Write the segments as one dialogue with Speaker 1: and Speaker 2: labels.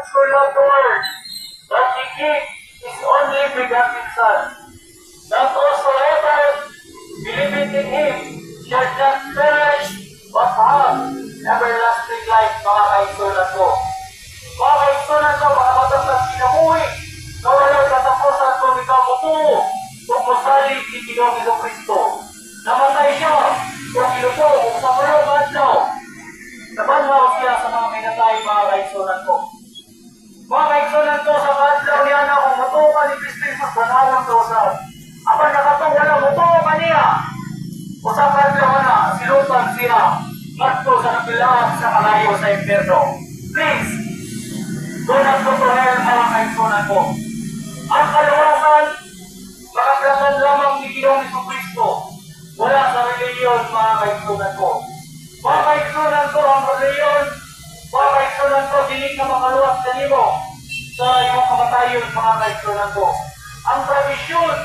Speaker 1: so loved the world, that He gave His only begotten Son, that whosoever believeth in Him shall not perish, but have everlasting life, mga kaigsunan ko. Mga kaigsunan ko, mga matapos kinamuhi, na walang katapusan kung ikaw mutuo, kung musalig ni Ginoong Jesucristo. Namatay siya, kung ilupo, kung sa parang adlaw. Nabanhaw siya sa mga pinatay, mga kaigsunan ko. Mga kaigsunan ko, sa adlaw niya na kung mutuo ka ni Kristo Jesus, banawang dosa. Apan nakatong wala mutuo ka niya. O sa adlaw na, silutan siya, matko sa kapilaan sa kalayo sa impyerno. Please, do not go to hell, mga kaigsunan ko. Ang kaluwasan, makaplangan lamang ni Ginoong Jesucristo. Wala sa reliyon, mga kaigsunan ko. Mga kaigsunan ko, ang reliyon, mga kaigsunan ko, dinig na makaluwas sa nimo sa iyong kamatayon, mga kaigsunan ko. Ang tradisyon,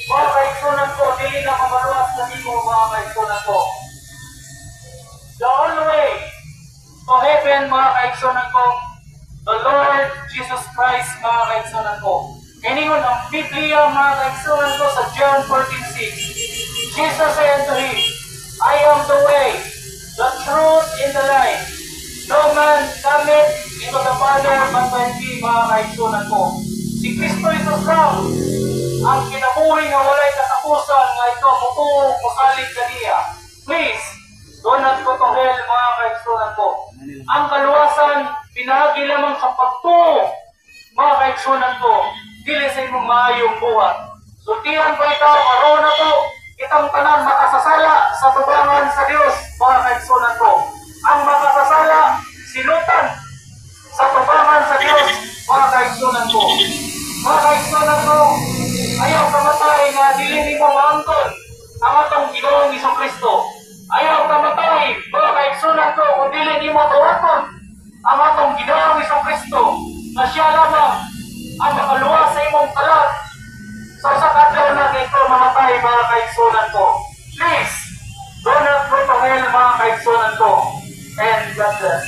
Speaker 1: mga kaigsunan ko, dinig na makaluwas sa nimo, mga kaigsunan ko. The only way to heaven, mga kaigsunan ko, the Lord Jesus Christ, mga kaigsunan ko. Kaningon ang Biblia, mga kaigsunan ko, sa John 14:6. Jesus said unto him, I am the way, the truth, and the life. No man cometh into the Father but by me, mga kaigsunan ko. Si Kristo Jesus lang ang kinabuhi nga walay katapusan nga ito mutuo musalig kaniya. Please, do not go to hell, mga kaigsunan ko. Ang kaluwasan, pinagi lamang sa pagtuo, mga kaigsunan ko, dili sa imong maayong buhat. Sultihan ko ikaw, aron na to, itang tanan makasasala sa tubangan sa Dios, mga kaigsunan ko. Ang makasasala, silutan sa tubangan sa Dios, mga kaigsunan ko. Mga kaigsunan ko, ayaw kamatay nga dili nimo maangkon ang atong Ginoong Jesucristo. Ayaw kamatay, mga kaigsunan ko, kung dili nimo tawaton ang atong Ginoong Jesucristo, na siya lamang ang makaluwas sa imong kalat. So sa kadlaw na ito mamatay, mga kaigsunan ko. Please, do not go to hell, mga kaigsunan ko. And God bless.